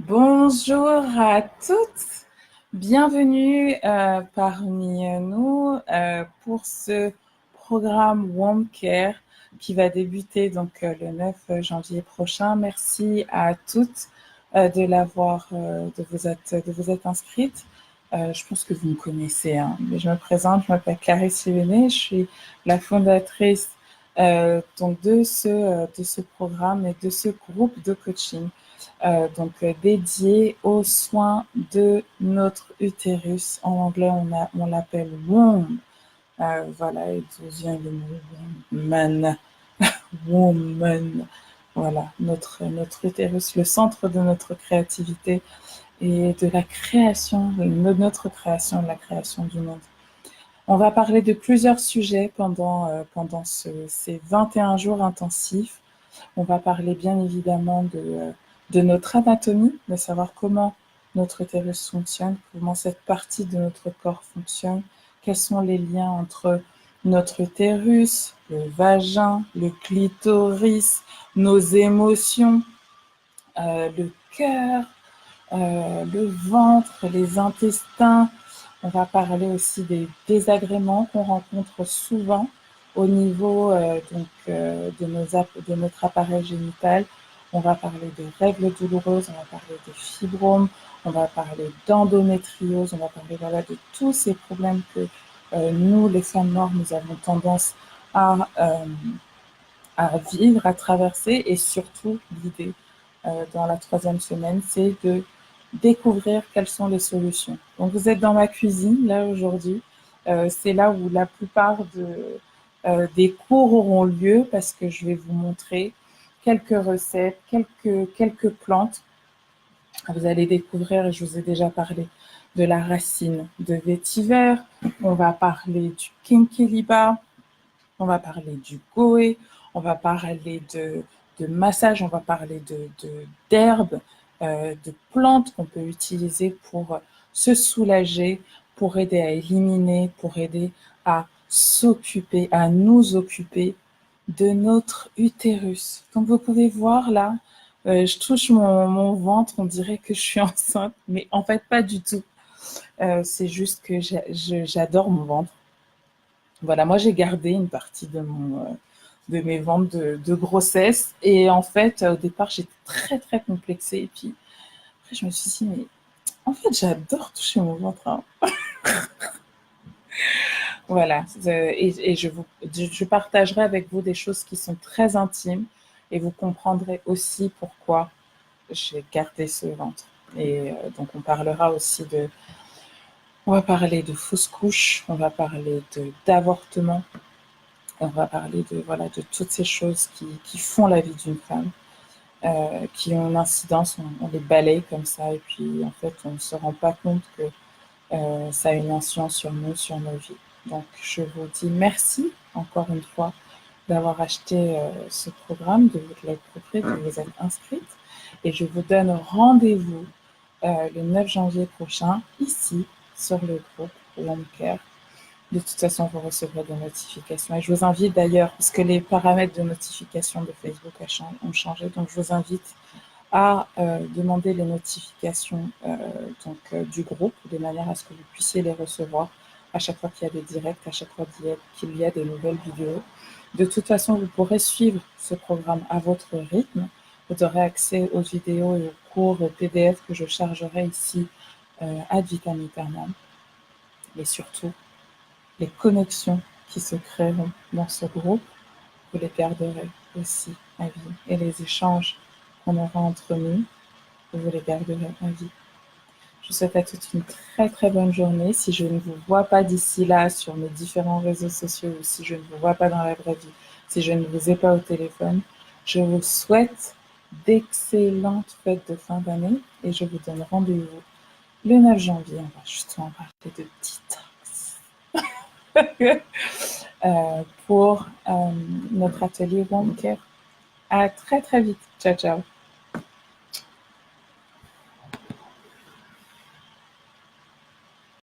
Bonjour à toutes, bienvenue parmi nous pour ce programme Warm Care qui va débuter donc le 9 janvier prochain. Merci à toutes de vous être inscrites. Je pense que vous me connaissez, hein, mais je me présente, je m'appelle Clarisse Lévenet, je suis la fondatrice donc de ce programme et de ce groupe de coaching dédié aux soins de notre utérus. En anglais, on l'appelle womb. Voilà, et d'où vient le mot woman. Woman. Voilà, notre utérus, le centre de notre créativité et de la création, de notre création, de la création du monde. On va parler de plusieurs sujets pendant ces 21 jours intensifs. On va parler bien évidemment de notre anatomie, de savoir comment notre utérus fonctionne, comment cette partie de notre corps fonctionne, quels sont les liens entre notre utérus, le vagin, le clitoris, nos émotions, le cœur, le ventre, les intestins. On va parler aussi des désagréments qu'on rencontre souvent au niveau de notre appareil génital. On va parler de règles douloureuses, on va parler de fibromes, on va parler d'endométriose, on va parler de tous ces problèmes que nous, les femmes noires, nous avons tendance à, euh, à vivre, à traverser, et surtout l'idée dans la troisième semaine, c'est de découvrir quelles sont les solutions. Donc vous êtes dans ma cuisine là aujourd'hui. C'est là où la plupart des cours auront lieu parce que je vais vous montrer quelques recettes, quelques plantes. Vous allez découvrir, et je vous ai déjà parlé, de la racine de vétiver. On va parler du kinkeliba. On va parler du goé. On va parler de massage. On va parler d'herbes, de plantes qu'on peut utiliser pour se soulager, pour aider à éliminer, pour aider à s'occuper, à nous occuper de notre utérus. Donc vous pouvez voir là, je touche mon ventre, on dirait que je suis enceinte, mais en fait pas du tout. C'est juste que j'adore mon ventre. Voilà, moi j'ai gardé une partie de mes ventes de grossesse et en fait au départ j'étais très très complexée et puis après je me suis dit mais en fait j'adore toucher mon ventre, hein. Voilà, et je partagerai avec vous des choses qui sont très intimes et vous comprendrez aussi pourquoi j'ai gardé ce ventre. Et donc on va parler de fausses couches, on va parler d'avortement, on va parler de toutes ces choses qui font la vie d'une femme, qui ont une incidence, on les balaye comme ça et puis en fait on ne se rend pas compte que ça a une influence sur nous, sur nos vies. Donc je vous dis merci encore une fois d'avoir acheté ce programme, de vous l'être procuré, de vous être inscrite. Et je vous donne rendez-vous le 9 janvier prochain, ici, sur le groupe Home Care. De toute façon, vous recevrez des notifications. Et je vous invite d'ailleurs, parce que les paramètres de notification de Facebook ont changé, donc je vous invite à demander les notifications du groupe, de manière à ce que vous puissiez les recevoir à chaque fois qu'il y a des directs, à chaque fois qu'il y a des nouvelles vidéos. De toute façon, vous pourrez suivre ce programme à votre rythme. Vous aurez accès aux vidéos et aux cours PDF que je chargerai ici ad vitam aeternam. Et surtout, les connexions qui se créeront dans ce groupe, vous les garderez aussi à vie. Et les échanges qu'on aura entre nous, vous les garderez à vie. Je vous souhaite à toutes une très très bonne journée. Si je ne vous vois pas d'ici là sur mes différents réseaux sociaux ou si je ne vous vois pas dans la vraie vie, si je ne vous ai pas au téléphone, je vous souhaite d'excellentes fêtes de fin d'année et je vous donne rendez-vous le 9 janvier. On va justement parler de detox pour notre atelier Home Care. À très très vite. Ciao ciao.